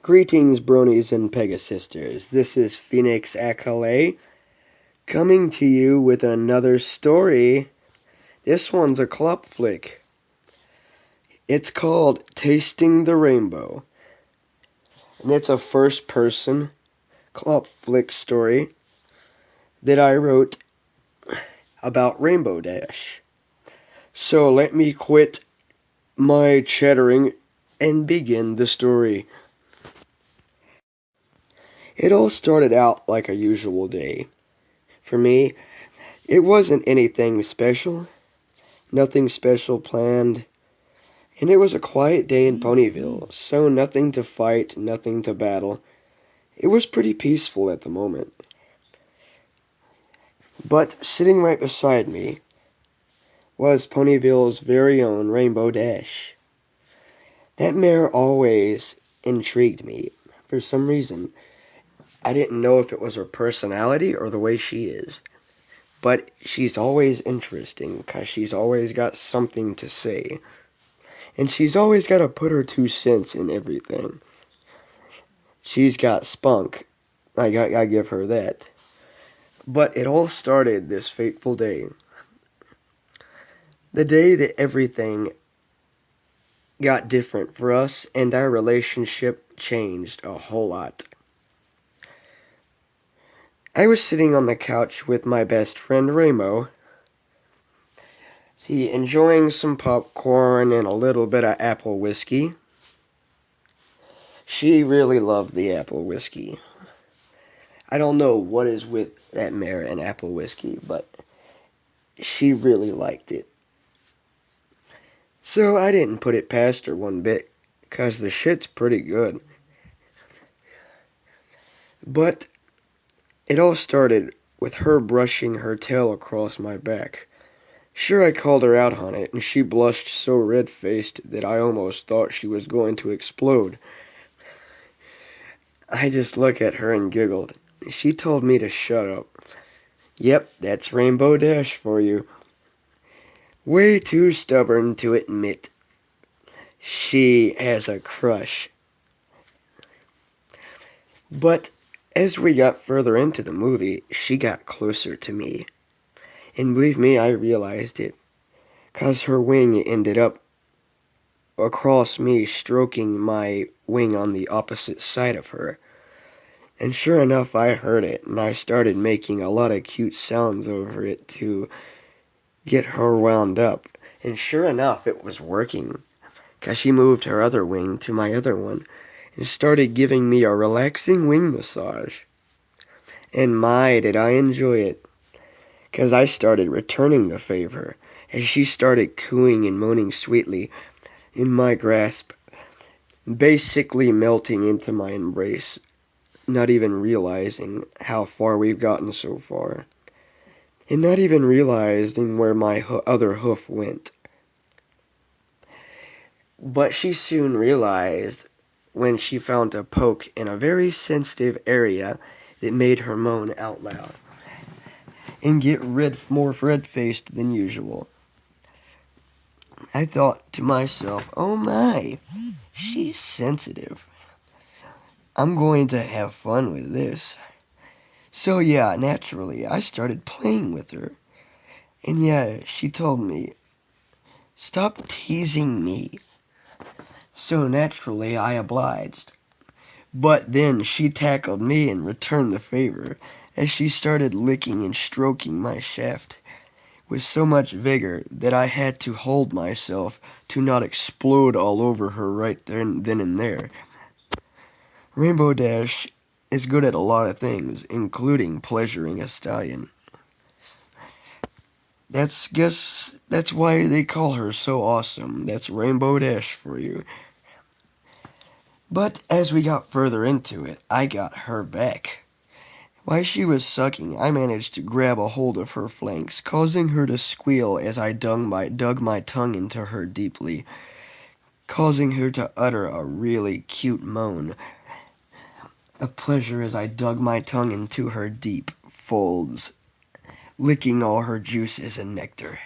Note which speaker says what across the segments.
Speaker 1: Greetings, bronies and Pegasisters. This is Phoenix Akale coming to you with another story. This one's a Clopfic. It's called Tasting the Rainbow, and it's a first-person Clopfic story that I wrote about Rainbow Dash. So let me quit my chattering and begin the story. It all started out like a usual day. For me, it wasn't anything special, nothing special planned, and it was a quiet day in Ponyville, so nothing to fight, nothing to battle. It was pretty peaceful at the moment. But sitting right beside me was Ponyville's very own Rainbow Dash. That mare always intrigued me for some reason. I didn't know if it was her personality or the way she is. But she's always interesting because she's always got something to say. And she's always got to put her 2 cents in everything. She's got spunk. I give her that. But it all started this fateful day. The day that everything got different for us and our relationship changed a whole lot. I was sitting on the couch with my best friend Ramo. Enjoying some popcorn and a little bit of apple whiskey. She really loved the apple whiskey. I don't know what is with that mare and apple whiskey, but she really liked it. So I didn't put it past her one bit, 'cause the shit's pretty good. But it all started with her brushing her tail across my back. Sure, I called her out on it, and she blushed so red-faced that I almost thought she was going to explode. I just looked at her and giggled. She told me to shut up. Yep, that's Rainbow Dash for you. Way too stubborn to admit she has a crush. But as we got further into the movie, she got closer to me. And believe me, I realized it, 'cause her wing ended up across me, stroking my wing on the opposite side of her. And sure enough, I heard it, and I started making a lot of cute sounds over it to get her wound up. And sure enough, it was working, 'cause she moved her other wing to my other one and started giving me a relaxing wing massage. And my, did I enjoy it, 'cause I started returning the favor as she started cooing and moaning sweetly in my grasp, basically melting into my embrace, not even realizing how far we've gotten so far, and not even realizing where my other hoof went. But she soon realized when she found a poke in a very sensitive area that made her moan out loud and get more red-faced than usual. I thought to myself, oh my, she's sensitive. I'm going to have fun with this. So yeah, naturally, I started playing with her. And yeah, she told me, stop teasing me. So naturally, I obliged. But then she tackled me and returned the favor as she started licking and stroking my shaft with so much vigor that I had to hold myself to not explode all over her right then and there. Rainbow Dash is good at a lot of things, including pleasuring a stallion. That's why they call her so awesome. That's Rainbow Dash for you. But as we got further into it, I got her back. While she was sucking, I managed to grab a hold of her flanks, causing her to squeal as I dug my tongue into her deeply, causing her to utter a really cute moan of pleasure as I dug my tongue into her deep folds, licking all her juices and nectar.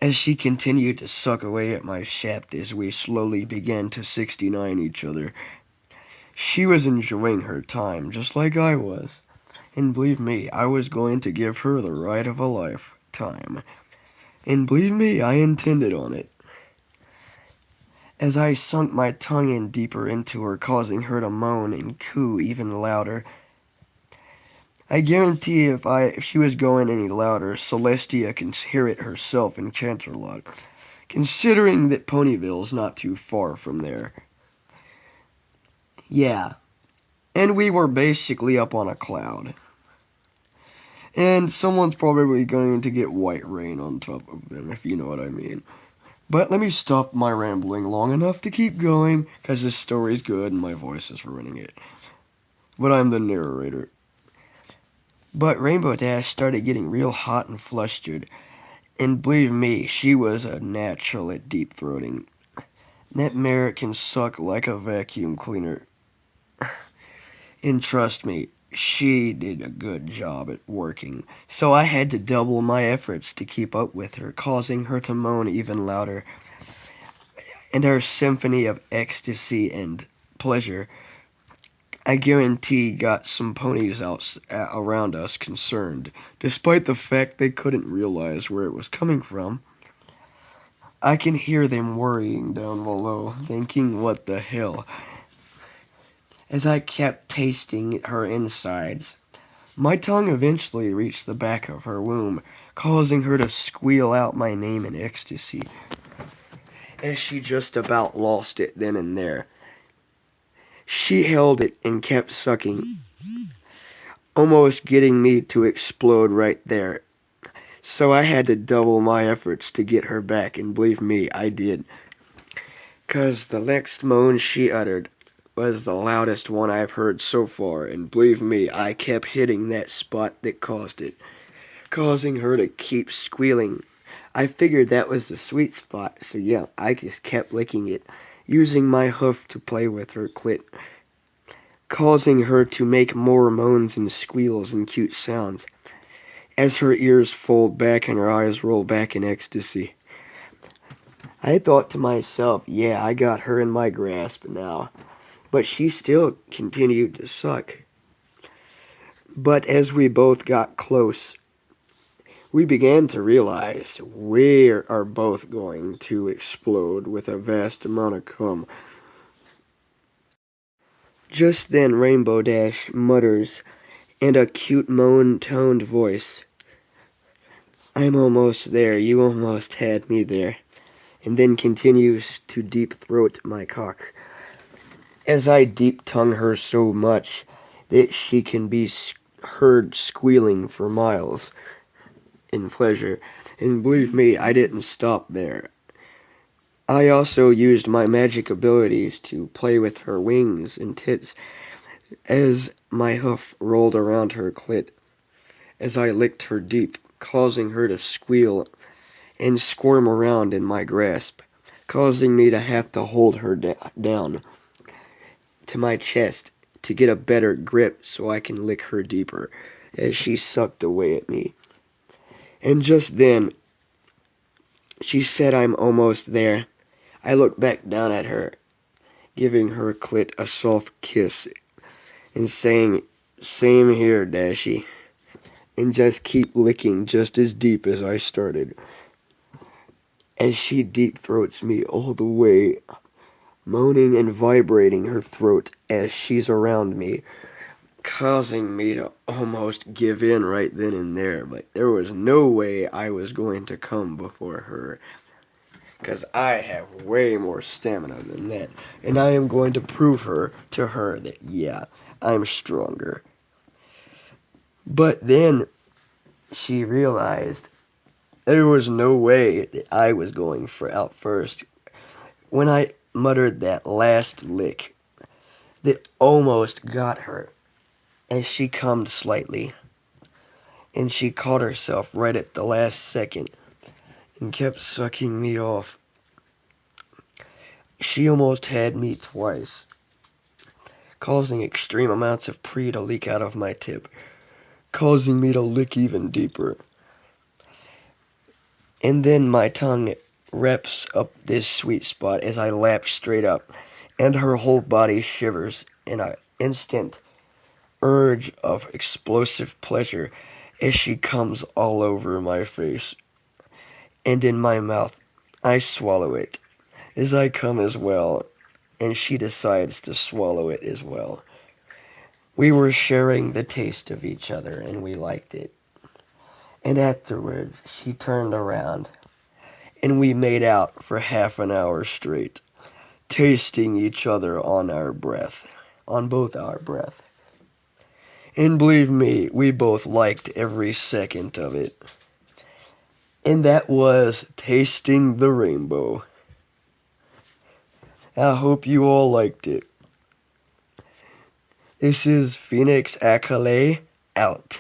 Speaker 1: As she continued to suck away at my shaft as we slowly began to 69 each other. She was enjoying her time just like I was. And believe me, I was going to give her the ride of a lifetime. And believe me, I intended on it. As I sunk my tongue in deeper into her, causing her to moan and coo even louder. I guarantee if she was going any louder, Celestia can hear it herself in Canterlot, considering that Ponyville's not too far from there. Yeah, and we were basically up on a cloud. And someone's probably going to get white rain on top of them, if you know what I mean. But let me stop my rambling long enough to keep going, because this story's good and my voice is ruining it. But I'm the narrator. But Rainbow Dash started getting real hot and flustered. And believe me, she was a natural at deep-throating. That mare can suck like a vacuum cleaner. And trust me, she did a good job at working. So I had to double my efforts to keep up with her, causing her to moan even louder. And her symphony of ecstasy and pleasure, I guarantee, got some ponies out around us concerned, despite the fact they couldn't realize where it was coming from. I can hear them worrying down below, thinking, what the hell? As I kept tasting her insides, my tongue eventually reached the back of her womb, causing her to squeal out my name in ecstasy, as she just about lost it then and there. She held it and kept sucking, almost getting me to explode right there. So I had to double my efforts to get her back, and believe me, I did. 'Cause the next moan she uttered was the loudest one I've heard so far, and believe me, I kept hitting that spot that caused it, causing her to keep squealing. I figured that was the sweet spot, so yeah, I just kept licking it, using my hoof to play with her clit, causing her to make more moans and squeals and cute sounds, as her ears fold back and her eyes roll back in ecstasy. I thought to myself, yeah, I got her in my grasp now. But she still continued to suck. But as we both got close, we began to realize we are both going to explode with a vast amount of cum. Just then Rainbow Dash mutters in a cute moan-toned voice, "I'm almost there, you almost had me there," and then continues to deep-throat my cock, as I deep-tongue her so much that she can be heard squealing for miles in pleasure. And believe me, I didn't stop there. I also used my magic abilities to play with her wings and tits as my hoof rolled around her clit, as I licked her deep, causing her to squeal and squirm around in my grasp, causing me to have to hold her down to my chest to get a better grip so I can lick her deeper, as she sucked away at me. And just then, she said, "I'm almost there." I looked back down at her, giving her clit a soft kiss, and saying, "Same here, Dashie," and just keep licking just as deep as I started, as she deep-throats me all the way, moaning and vibrating her throat as she's around me, causing me to almost give in right then and there. But there was no way I was going to come before her, because I have way more stamina than that, and I am going to prove to her that, yeah, I'm stronger. But then she realized there was no way that I was going out first when I muttered that last lick that almost got her, as she cummed slightly, and she caught herself right at the last second and kept sucking me off. She almost had me twice, causing extreme amounts of pee to leak out of my tip, causing me to lick even deeper. And then my tongue wraps up this sweet spot as I lap straight up, and her whole body shivers in an instant urge of explosive pleasure as she comes all over my face and in my mouth. I swallow it as I come as well, and she decides to swallow it as well. We were sharing the taste of each other, and we liked it. And afterwards, she turned around, and we made out for half an hour straight, tasting each other on our breath, on both our breath. And believe me, we both liked every second of it. And that was tasting the rainbow. I hope you all liked it. This is Phoenix Acale out.